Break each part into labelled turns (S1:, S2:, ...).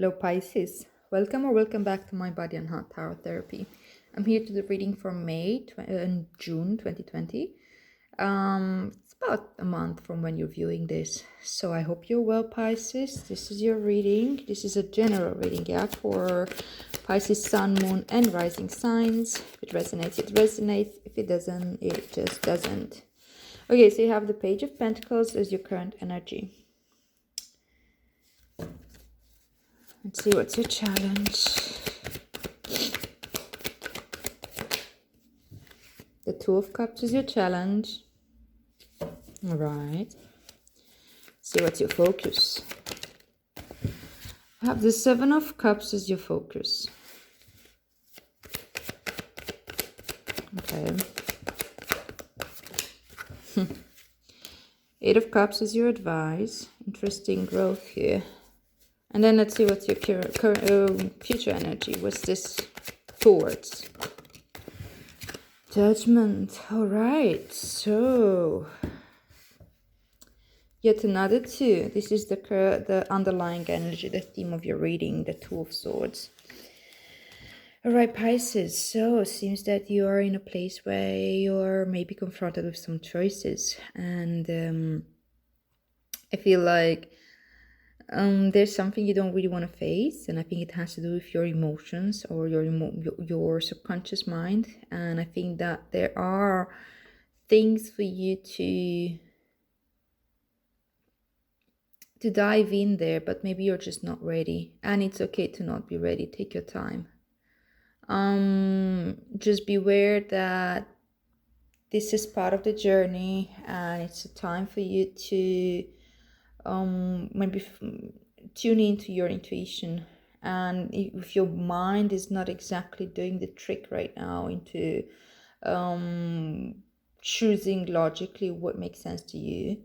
S1: Hello Pisces, welcome or welcome back to my Body and Heart Tarot Therapy. I'm here to the reading from June 2020. It's about a month from when you're viewing this, so I hope you're well, Pisces. This is your reading. This is a general reading, yeah, for Pisces, Sun, Moon, and Rising signs. If it resonates, it resonates. If it doesn't, it just doesn't. Okay, so you have the Page of Pentacles as your current energy. Let's see what's your challenge. The Two of Cups is your challenge. All right. See what's your focus. I have the Seven of Cups as your focus. Okay. Eight of Cups is your advice. Interesting growth here. And then let's see what's your future energy. What's this towards? Judgment. All right. So yet another two. This is the underlying energy, the theme of your reading, the Two of Swords. All right, Pisces. So it seems that you are in a place where you're maybe confronted with some choices, and I feel like there's something you don't really want to face, and I think it has to do with your emotions or your subconscious mind. And I think that there are things for you to dive in there, but maybe you're just not ready, and it's okay to not be ready. Take your time. Just beware that this is part of the journey, and it's a time for you to maybe tune into your intuition. And if your mind is not exactly doing the trick right now into choosing logically what makes sense to you,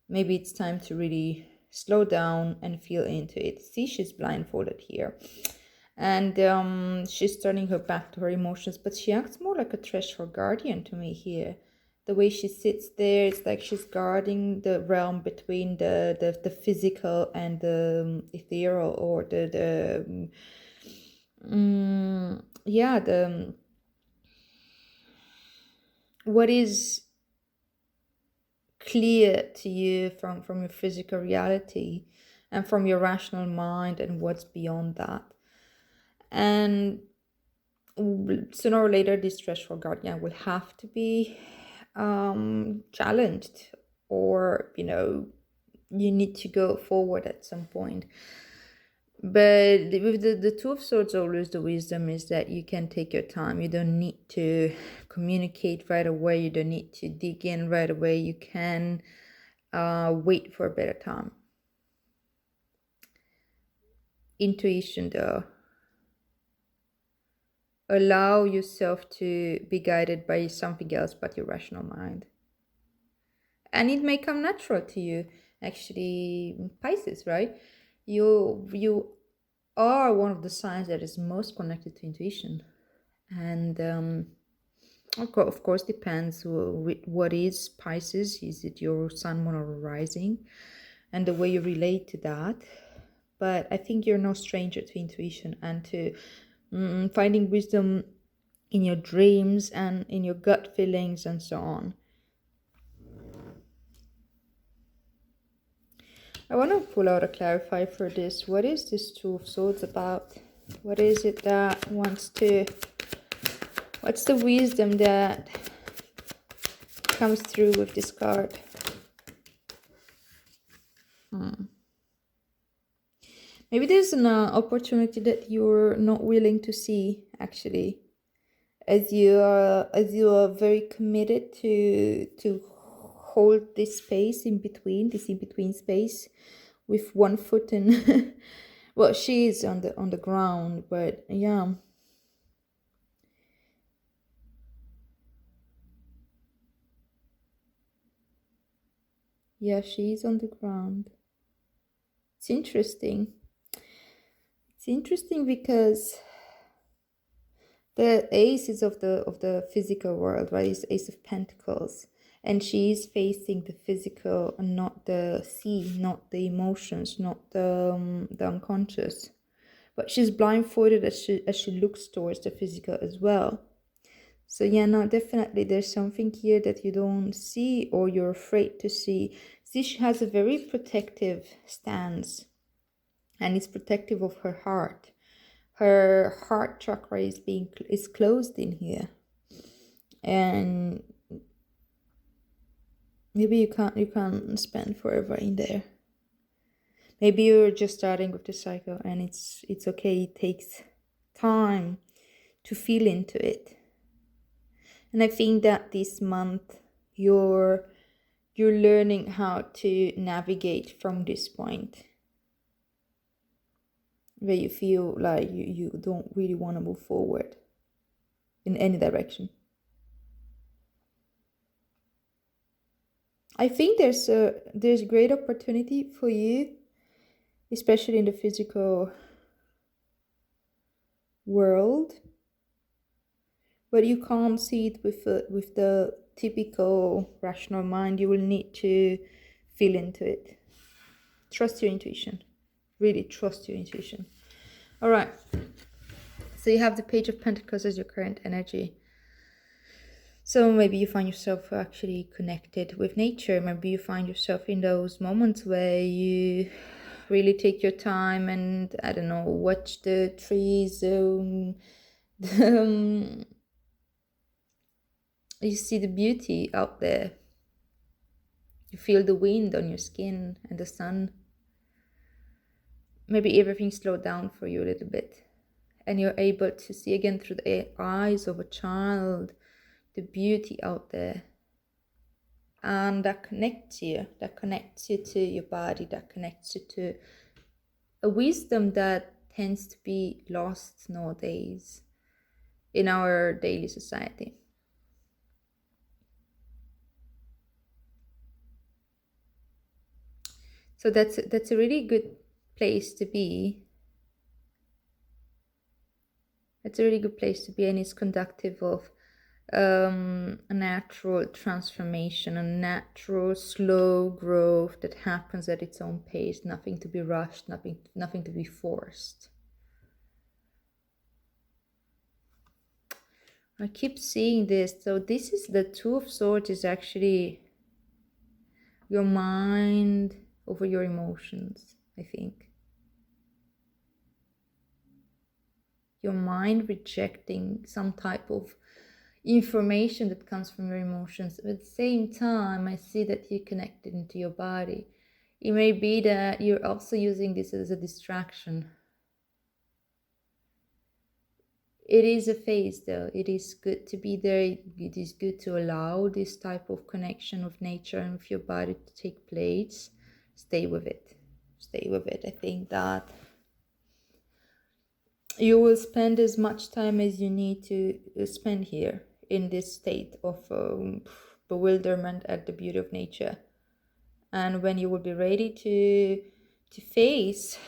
S1: maybe it's time to really slow down and feel into it. See, she's blindfolded here, and she's turning her back to her emotions, but she acts more like a threshold guardian to me here. The way she sits there, it's like she's guarding the realm between the physical and the ethereal, or the what is clear to you from your physical reality and from your rational mind, and what's beyond that. And sooner or later, this threshold guardian will have to be challenged, or you need to go forward at some point. But with the Two of Swords, always the wisdom is that you can take your time. You don't need to communicate right away. You don't need to dig in right away. You can wait for a better time. Intuition, though. Allow yourself to be guided by something else but your rational mind. And it may come natural to you, actually, Pisces, right? You are one of the signs that is most connected to intuition. And of course, depends what is Pisces. Is it your sun, moon, or rising? And the way you relate to that. But I think you're no stranger to intuition and to finding wisdom in your dreams and in your gut feelings and so on. I want to pull out a clarifier for this. What is this Two of Swords about? What is it that wants to... What's the wisdom that comes through with this card? Maybe there's an opportunity that you're not willing to see, actually, as you are very committed to hold this space in between, this in between space, with one foot in. Well, she is on the ground, but yeah. Yeah, she's on the ground. It's interesting. It's interesting because the ace is of the physical world, right? It's Ace of Pentacles. And she's facing the physical and not the sea, not the emotions, not the unconscious. but she's blindfolded as she looks towards the physical as well. So yeah, no, definitely there's something here that you don't see or you're afraid to see. See, she has a very protective stance, and it's protective of her heart. Her heart chakra is closed in here, and maybe you can't spend forever in there. Maybe you're just starting with the cycle, and it's okay. It takes time to feel into it. And I think that this month you're learning how to navigate from this point where you feel like you don't really want to move forward in any direction. I think there's great opportunity for you, especially in the physical world, but you can't see it with the typical rational mind. You will need to feel into it. Trust your intuition. Really trust your intuition. All right. So you have the Page of Pentacles as your current energy. So maybe you find yourself actually connected with nature. Maybe you find yourself in those moments where you really take your time and, I don't know, watch the trees. You see the beauty out there. You feel the wind on your skin and the sun. Maybe everything slowed down for you a little bit. And you're able to see again through the eyes of a child the beauty out there. And that connects you to your body, that connects you to a wisdom that tends to be lost nowadays in our daily society. So that's a really good place to be. It's a really good place to be, and it's conductive of a natural transformation, a natural slow growth that happens at its own pace, nothing to be rushed, nothing to be forced. I keep seeing this. So this is the Two of Swords, is actually your mind over your emotions, I think. Your mind rejecting some type of information that comes from your emotions. But at the same time, I see that you're connected into your body. It may be that you're also using this as a distraction. It is a phase though. It is good to be there. It is good to allow this type of connection with nature and with your body to take place. Stay with it. Stay with it. I think that you will spend as much time as you need to spend here in this state of bewilderment at the beauty of nature. And when you will be ready to face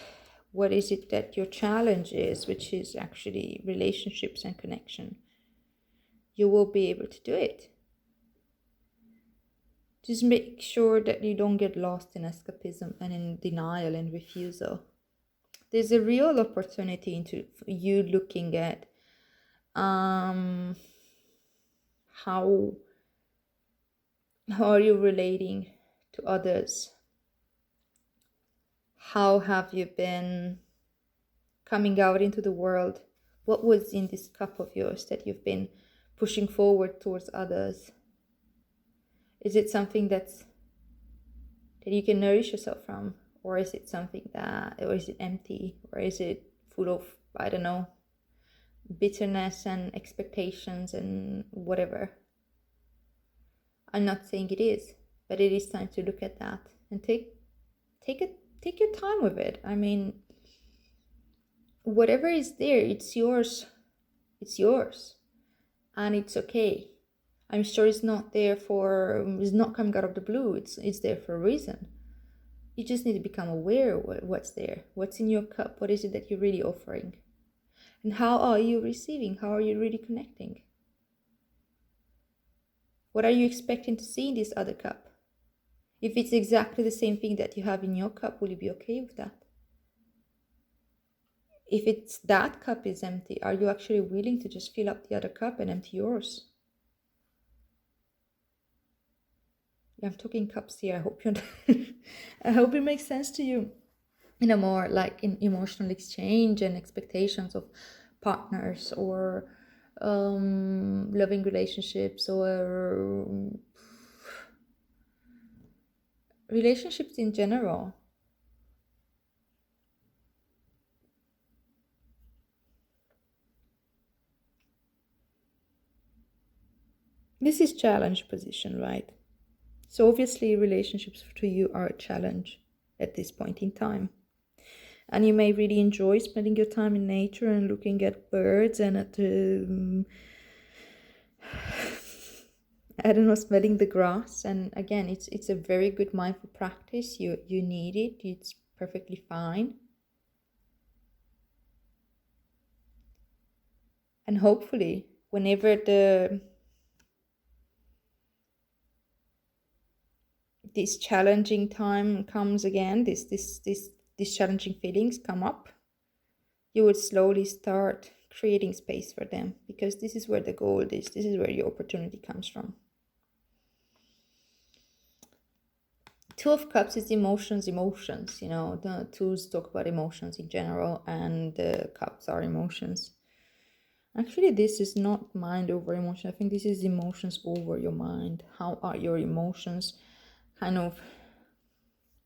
S1: what is it that your challenge is, which is actually relationships and connection, you will be able to do it. Just make sure that you don't get lost in escapism and in denial and refusal. There's a real opportunity into you looking at how are you relating to others? How have you been coming out into the world? What was in this cup of yours that you've been pushing forward towards others? Is it something that you can nourish yourself from? Or is it something or is it empty? Or is it full of, I don't know, bitterness and expectations and whatever? I'm not saying it is, but it is time to look at that and take your time with it. I mean, whatever is there, it's yours. It's yours. And it's okay. I'm sure it's not coming out of the blue. It's there for a reason. You just need to become aware of what's there. What's in your cup? What is it that you're really offering? And how are you receiving? How are you really connecting? What are you expecting to see in this other cup? If it's exactly the same thing that you have in your cup, will you be okay with that? if it's that cup is empty, are you actually willing to just fill up the other cup and empty yours? I'm talking cups here. I hope you I hope it makes sense to you in a more like in emotional exchange and expectations of partners or loving relationships or relationships in general. This is challenge position, right? So obviously relationships to you are a challenge at this point in time. And you may really enjoy spending your time in nature and looking at birds and at I don't know, smelling the grass. And again, it's a very good mindful practice. You need it. It's perfectly fine. And hopefully, whenever this challenging time comes again, these challenging feelings come up, you would slowly start creating space for them, because this is where the gold is. This is where your opportunity comes from. Two of Cups is emotions. You know, the twos talk about emotions in general, and the cups are emotions. Actually, this is not mind over emotion. I think this is emotions over your mind. How are your emotions kind of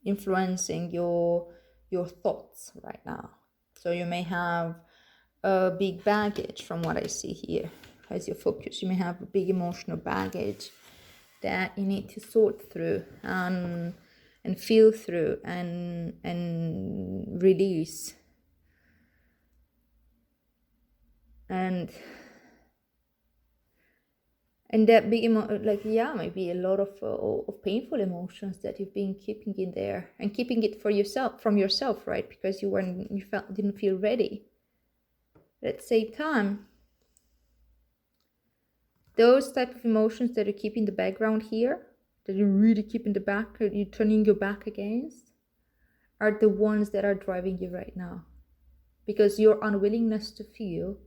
S1: influencing your thoughts right now? So you may have a big baggage from what I see here as your focus. You may have a big emotional baggage that you need to sort through and feel through and release. And that big maybe a lot of painful emotions that you've been keeping in there and keeping it for yourself, from yourself, right? Because you didn't feel ready. But at the same time, those type of emotions that you keep in the background here, that you really keep in the back, you're turning your back against, are the ones that are driving you right now. Because your unwillingness to feel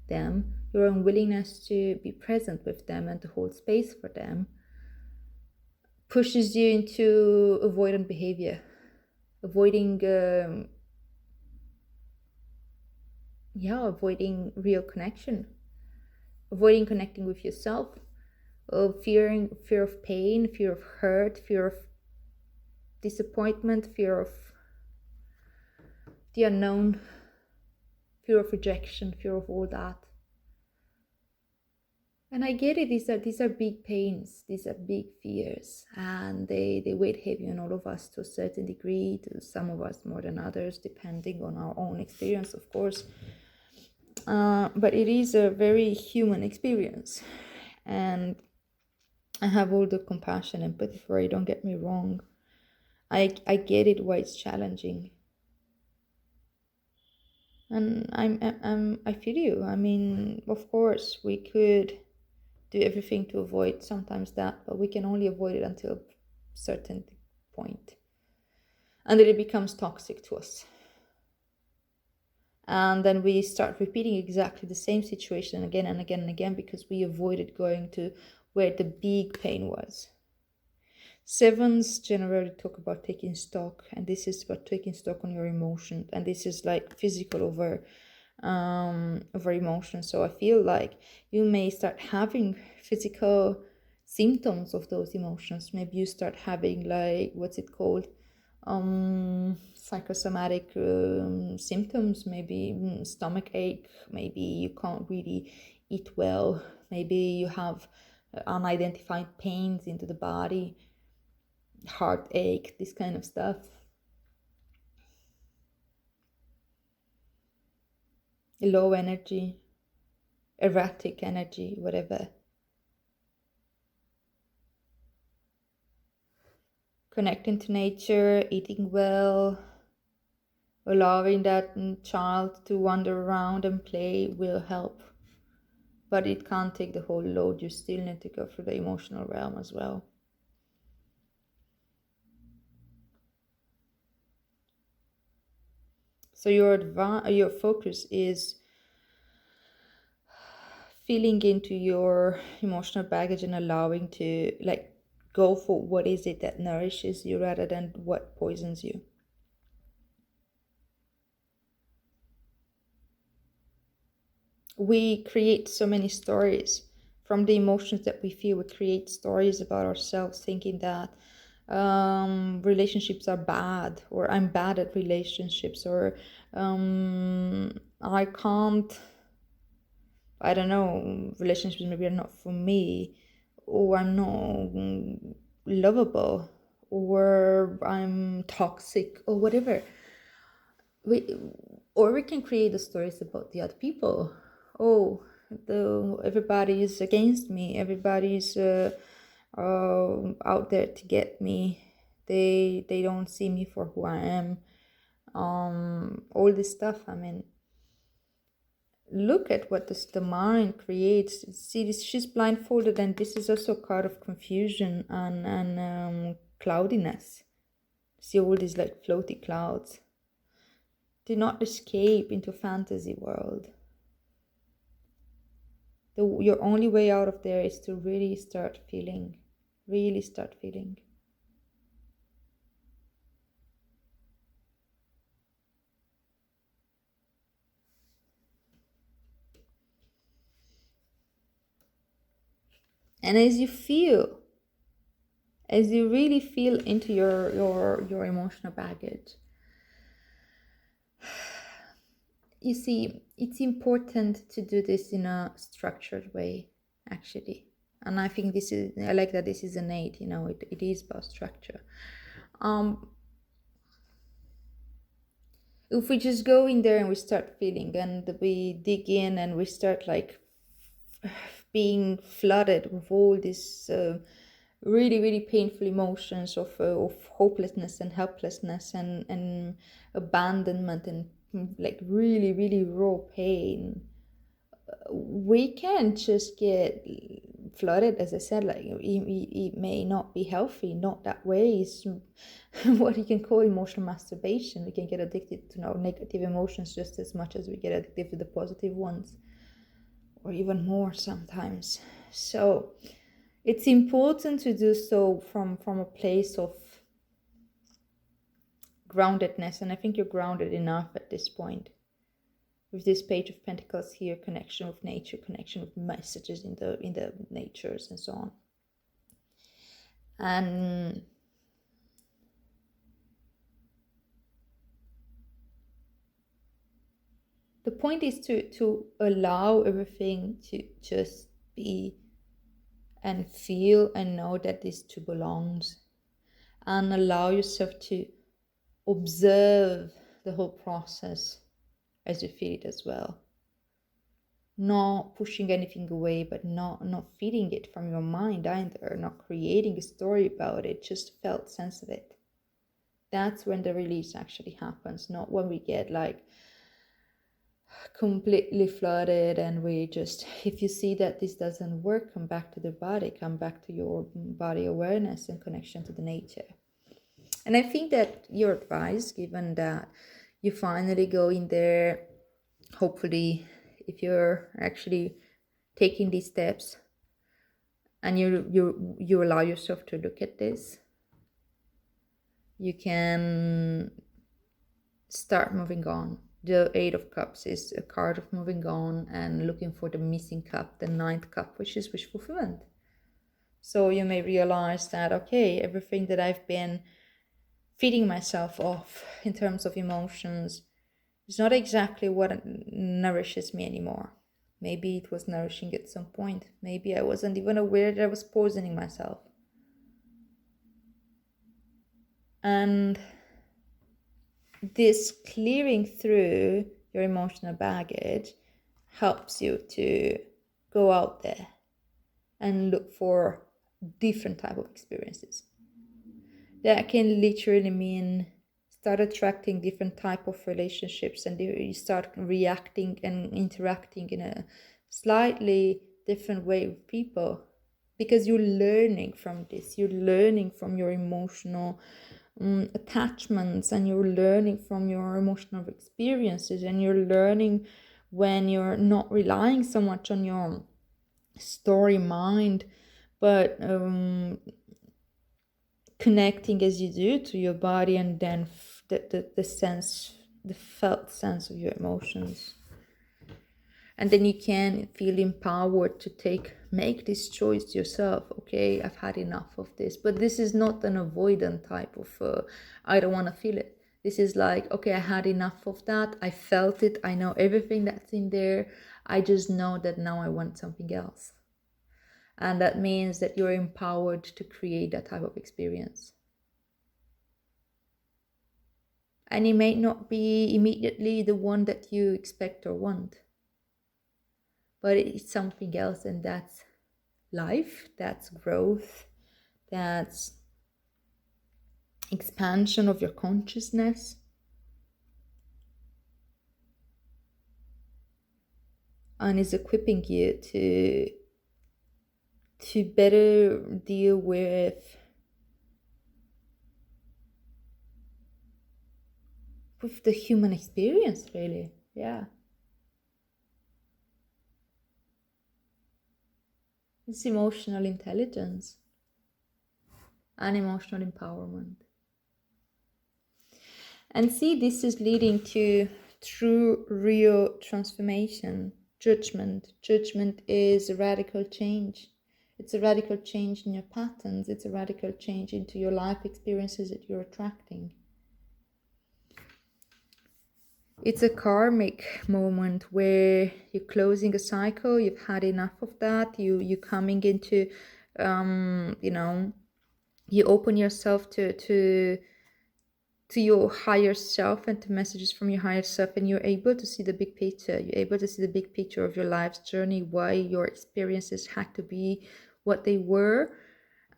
S1: them, your unwillingness to be present with them and to hold space for them, pushes you into avoidant behavior, avoiding real connection, avoiding connecting with yourself, fear of pain, fear of hurt, fear of disappointment, fear of the unknown, fear of rejection, fear of all that. And I get it, these are big pains, these are big fears, and they weigh heavy on all of us to a certain degree, to some of us more than others, depending on our own experience, of course. But it is a very human experience, and I have all the compassion and empathy for it, don't get me wrong. I get it why it's challenging. And I feel you. I mean, of course, we could do everything to avoid sometimes that, but we can only avoid it until a certain point. And then it becomes toxic to us. And then we start repeating exactly the same situation again and again and again, because we avoided going to where the big pain was. Sevens generally talk about taking stock, and this is about taking stock on your emotion, and this is like physical over emotion. So I feel like you may start having physical symptoms of those emotions. Maybe you start having, like, what's it called, psychosomatic symptoms, maybe stomach ache, maybe you can't really eat well, maybe you have unidentified pains into the body, heartache, this kind of stuff. Low energy, erratic energy, whatever. Connecting to nature, eating well, allowing that child to wander around and play will help. But it can't take the whole load. You still need to go through the emotional realm as well. So your focus is feeling into your emotional baggage and allowing to like go for what is it that nourishes you rather than what poisons you. We create so many stories from the emotions that we feel. We create stories about ourselves, thinking that relationships are bad, or I'm bad at relationships, or I can't, I don't know, relationships maybe are not for me, or I'm not lovable, or I'm toxic, or whatever. Or we can create the stories about the other people. Oh, everybody is against me. Everybody's out there to get me. They don't see me for who I am. All this stuff. I mean, look at what the mind creates. See, she's blindfolded, and this is also a card of confusion and cloudiness. See all these like floaty clouds. Do not escape into fantasy world. Your only way out of there is to really start feeling. Really start feeling. And as you feel, as you really feel into your emotional baggage, you see, it's important to do this in a structured way, actually. And I think I like that this is innate, it is about structure. If we just go in there and we start feeling and we dig in and we start like being flooded with all these really, really painful emotions of hopelessness and helplessness and abandonment and like really, really raw pain, we can just get flooded, as I said, like it may not be healthy, not that way. It's what you can call emotional masturbation. We can get addicted to our negative emotions just as much as we get addicted to the positive ones, or even more sometimes. So it's important to do so from a place of groundedness, and I think you're grounded enough at this point. With this Page of Pentacles here, connection with nature, connection with messages in the natures and so on. And the point is to allow everything to just be and feel and know that this too belongs, and allow yourself to observe the whole process as you feel it as well. Not pushing anything away, but not feeding it from your mind either, not creating a story about it, just felt sense of it. That's when the release actually happens, not when we get like completely flooded and we just, if you see that this doesn't work, come back to the body, come back to your body awareness and connection to the nature. And I think that your advice, given that you finally go in there, hopefully, if you're actually taking these steps and you allow yourself to look at this, you can start moving on. The Eight of Cups is a card of moving on and looking for the missing cup, the ninth cup, which is wish fulfillment. So you may realize that, okay, everything that I've been feeding myself off in terms of emotions is not exactly what nourishes me anymore. Maybe it was nourishing at some point. Maybe I wasn't even aware that I was poisoning myself. And this clearing through your emotional baggage helps you to go out there and look for different type of experiences. That can literally mean start attracting different type of relationships, and you start reacting and interacting in a slightly different way with people, because you're learning from this. You're learning from your emotional attachments, and you're learning from your emotional experiences, and you're learning when you're not relying so much on your story mind, but connecting as you do to your body, and then the sense, the felt sense of your emotions. And then you can feel empowered to make this choice yourself. Okay, I've had enough of this. But this is not an avoidant type of I don't want to feel it. This is like, okay, I had enough of that, I felt it, I know everything that's in there, I just know that now I want something else. And that means that you're empowered to create that type of experience. And it may not be immediately the one that you expect or want, but it's something else, and that's life, that's growth, that's expansion of your consciousness. And is equipping you to better deal with the human experience, really. Yeah. It's emotional intelligence and emotional empowerment. And see, this is leading to true, real transformation. Judgment. Judgment is a radical change. It's a radical change in your patterns. It's a radical change into your life experiences that you're attracting. It's a karmic moment where you're closing a cycle. You've had enough of that. You're coming into, you open yourself to your higher self and to messages from your higher self, and you're able to see the big picture. You're able to see the big picture of your life's journey, why your experiences had to be what they were,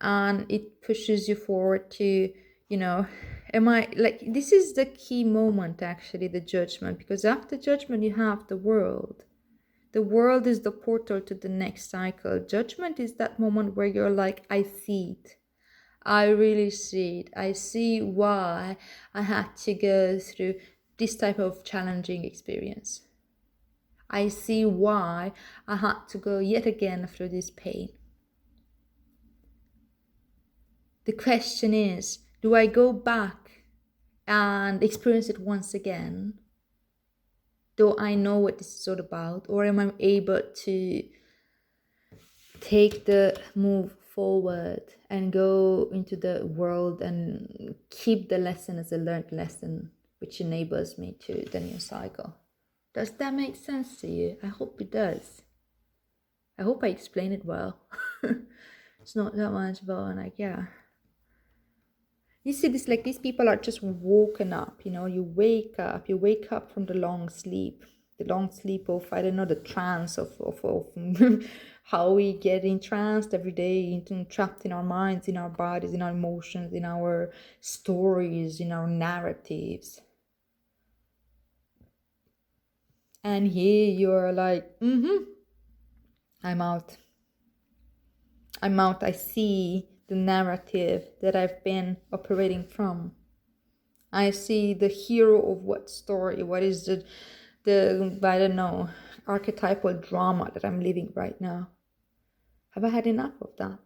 S1: and it pushes you forward to, this is the key moment, actually, the judgment, because after judgment you have the world. The world is the portal to the next cycle. Judgment is that moment where you're like, I see it. I really see it. I see why I had to go through this type of challenging experience. I see why I had to go yet again through this pain. The question is, do I go back and experience it once again? Do I know what this is all about? Or am I able to take the move forward and go into the world and keep the lesson as a learned lesson, which enables me to the new cycle? Does that make sense to you? I hope it does. I hope I explain it well. It's not that much about, like, yeah. You see this, like, these people are just woken up, you wake up from the long sleep of, I don't know, the trance of how we get entranced every day, trapped in our minds, in our bodies, in our emotions, in our stories, in our narratives. And here you're like, I'm out. I see the narrative that I've been operating from. I see the hero of what story, what is the I don't know, archetypal drama that I'm living right now. Have I had enough of that?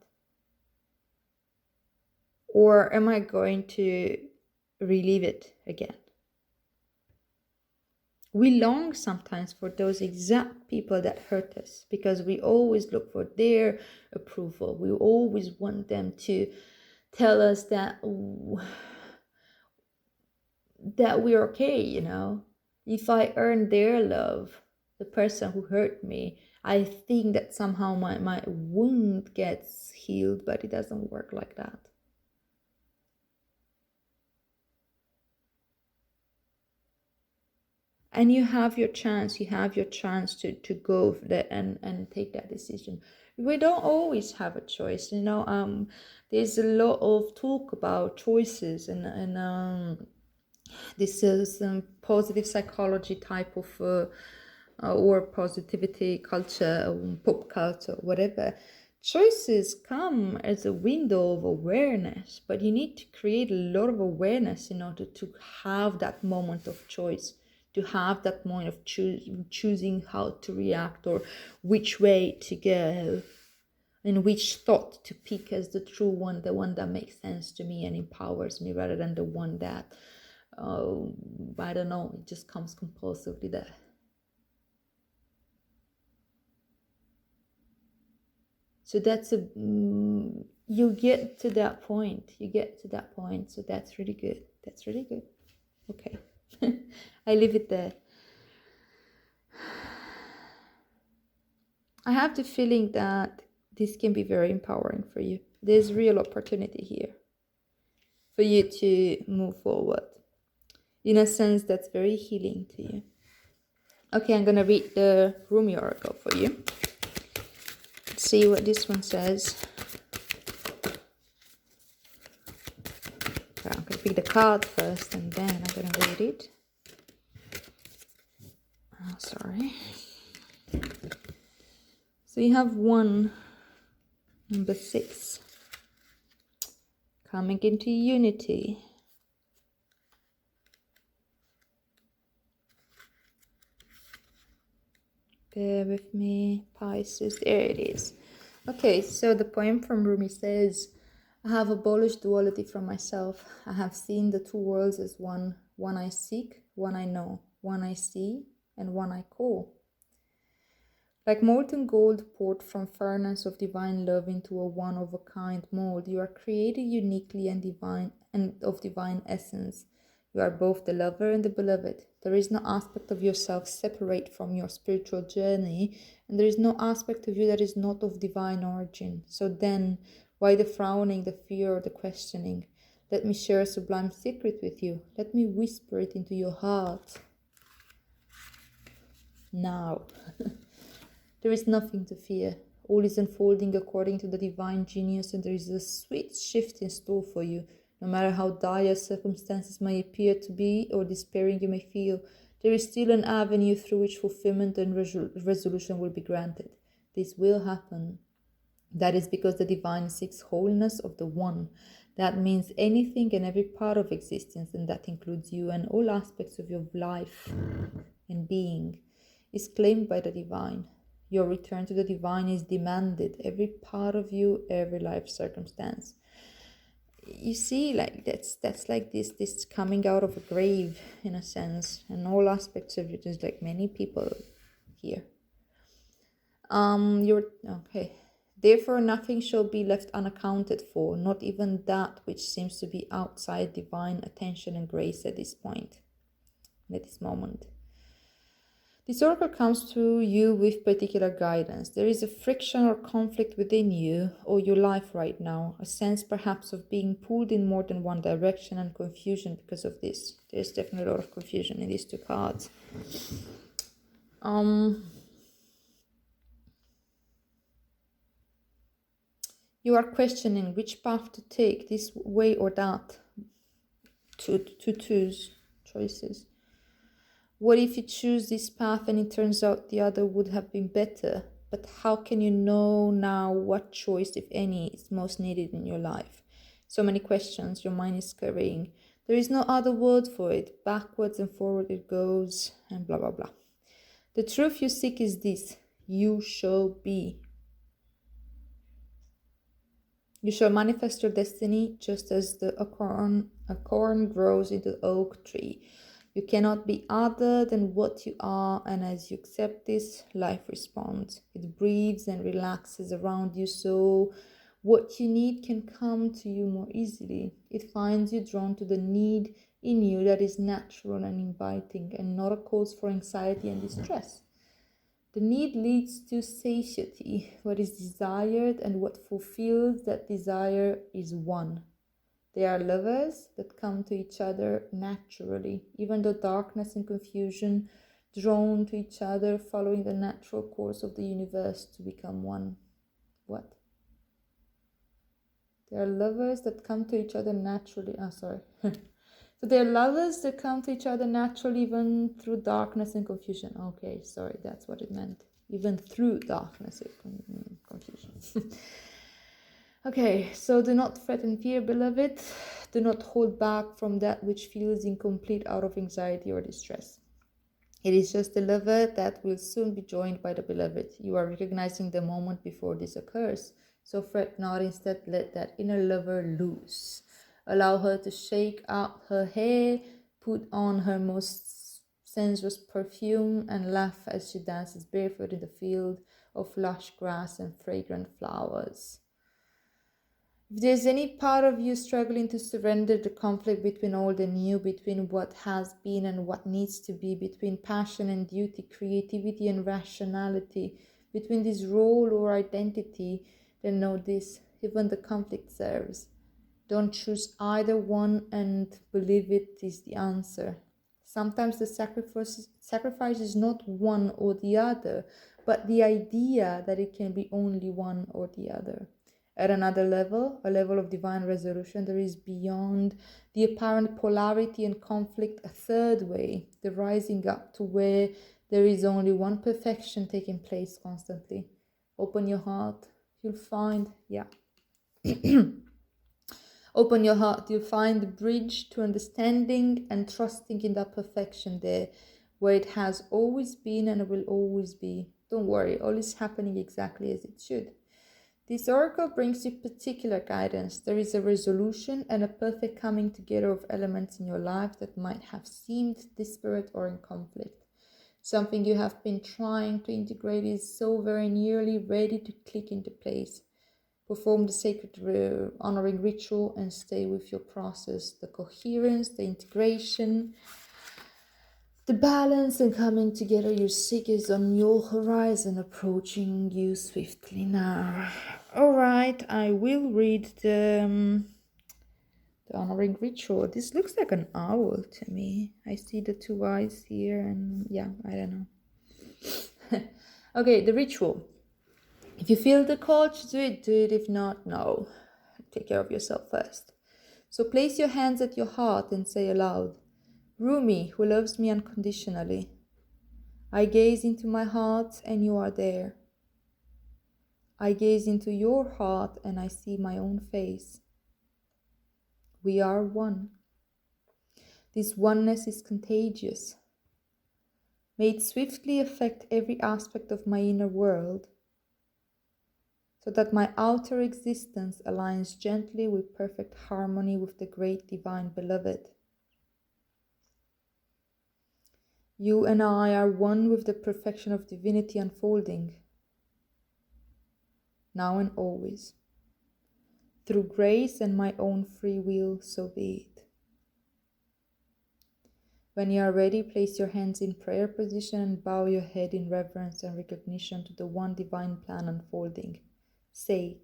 S1: Or am I going to relive it again? We long sometimes for those exact people that hurt us, because we always look for their approval. We always want them to tell us that we're okay, If I earn their love, the person who hurt me, I think that somehow my wound gets healed, but it doesn't work like that. And you have your chance to go there and take that decision. We don't always have a choice, there's a lot of talk about choices, and this is positive psychology type of or positivity culture, pop culture, whatever. Choices come as a window of awareness, but you need to create a lot of awareness in order to have that moment of choice, to have that moment of choosing how to react or which way to go and which thought to pick as the true one, the one that makes sense to me and empowers me, rather than the one that, I don't know, it just comes compulsively there. So that's you get to that point. So that's really good. Okay. I leave it there. I have the feeling that this can be very empowering for you. There's real opportunity here for you to move forward in a sense that's very healing to you. Okay, I'm gonna read the Rumi oracle for you. Let's see what this one says. I'm gonna pick the card first and then I'm gonna read it. Oh, sorry. So you have number 6, coming into unity. Bear with me, Pisces. There it is. Okay, so the poem from Rumi says, I have abolished duality from myself. I have seen the two worlds as one. One I seek, one I know, one I see, and one I call. Like molten gold poured from furnace of divine love into a one-of-a-kind mold, you are created uniquely and divine and of divine essence. You are both the lover and the beloved. There is no aspect of yourself separate from your spiritual journey, and there is no aspect of you that is not of divine origin. So then, why the frowning, the fear, or the questioning? Let me share a sublime secret with you. Let me whisper it into your heart. Now. There is nothing to fear. All is unfolding according to the divine genius, and there is a sweet shift in store for you. No matter how dire circumstances may appear to be or despairing you may feel, there is still an avenue through which fulfillment and resolution will be granted. This will happen. That is because the divine seeks wholeness of the one. That means anything and every part of existence, and that includes you, and all aspects of your life and being is claimed by the divine. Your return to the divine is demanded. Every part of you, every life circumstance. You see, like that's like this coming out of a grave in a sense, and all aspects of you. There's like many people here. You're okay. Therefore, nothing shall be left unaccounted for, not even that which seems to be outside divine attention and grace at this point, at this moment. This oracle comes to you with particular guidance. There is a friction or conflict within you or your life right now, a sense perhaps of being pulled in more than one direction and confusion because of this. There's definitely a lot of confusion in these two cards. You are questioning which path to take, this way or that, to choose choices. What if you choose this path and it turns out the other would have been better? But how can you know now what choice, if any, is most needed in your life? So many questions your mind is carrying. There is no other word for it. Backwards and forward it goes, and blah, blah, blah. The truth you seek is this. You shall be. You shall manifest your destiny just as a corn grows into the oak tree. You cannot be other than what you are, and as you accept this, life responds. It breathes and relaxes around you, so what you need can come to you more easily. It finds you drawn to the need in you that is natural and inviting, and not a cause for anxiety and distress. The need leads to satiety. What is desired and what fulfills that desire is one. They are lovers that come to each other naturally, even though darkness and confusion, drawn to each other, following the natural course of the universe to become one. What? They are lovers that come to each other naturally. So they are lovers that come to each other naturally, even through darkness and confusion. Okay, sorry, that's what it meant. even through darkness and confusion. Okay, so do not fret and fear, beloved. Do not hold back from that which feels incomplete out of anxiety or distress. It is just the lover that will soon be joined by the beloved. You are recognizing the moment before this occurs. So fret not, instead let that inner lover loose. Allow her to shake out her hair, put on her most sensuous perfume, and laugh as she dances barefoot in the field of lush grass and fragrant flowers. If there's any part of you struggling to surrender the conflict between old and new, between what has been and what needs to be, between passion and duty, creativity and rationality, between this role or identity, then know this: even the conflict serves. Don't choose either one and believe it is the answer. Sometimes the sacrifice is not one or the other, but the idea that it can be only one or the other. At another level, a level of divine resolution, there is, beyond the apparent polarity and conflict, a third way, the rising up to where there is only one perfection taking place constantly. Open your heart, you'll find, open your heart, you'll find the bridge to understanding and trusting in that perfection there, where it has always been and will always be. Don't worry, all is happening exactly as it should. This oracle brings you particular guidance. There is a resolution and a perfect coming together of elements in your life that might have seemed disparate or in conflict. Something you have been trying to integrate is so very nearly ready to click into place. Perform the sacred honoring ritual and stay with your process. The coherence, the integration, the balance and coming together you seek is on your horizon, approaching you swiftly now. Alright, I will read the honoring ritual. This looks like an owl to me. I see the two eyes here and I don't know. Okay, the ritual. If you feel the call to do it, do it. If not, no. Take care of yourself first. So place your hands at your heart and say aloud, Rumi, who loves me unconditionally, I gaze into my heart and you are there. I gaze into your heart and I see my own face. We are one. This oneness is contagious. May it swiftly affect every aspect of my inner world, so that my outer existence aligns gently with perfect harmony with the great divine beloved. You and I are one with the perfection of divinity unfolding, now and always. Through grace and my own free will, so be it. When you are ready, place your hands in prayer position and bow your head in reverence and recognition to the one divine plan unfolding. Say,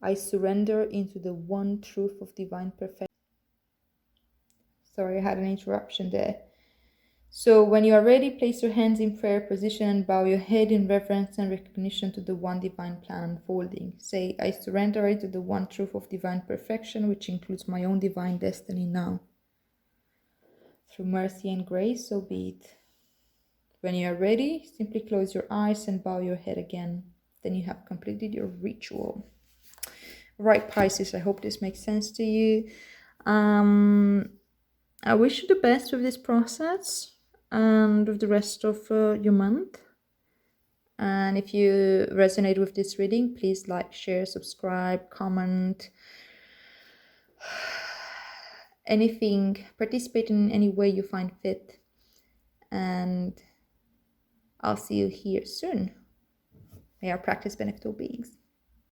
S1: I surrender into the one truth of divine perfection. Sorry, I had an interruption there. So when you are ready, place your hands in prayer position and bow your head in reverence and recognition to the one divine plan unfolding. Say, I surrender into the one truth of divine perfection, which includes my own divine destiny now. Through mercy and grace, so be it. When you are ready, simply close your eyes and bow your head again. Then you have completed your ritual. Right, Pisces, I hope this makes sense to you. I wish you the best with this process and with the rest of your month. And if you resonate with this reading, please like, share, subscribe, comment, anything, participate in any way you find fit. And I'll see you here soon. May our practice benefit all beings.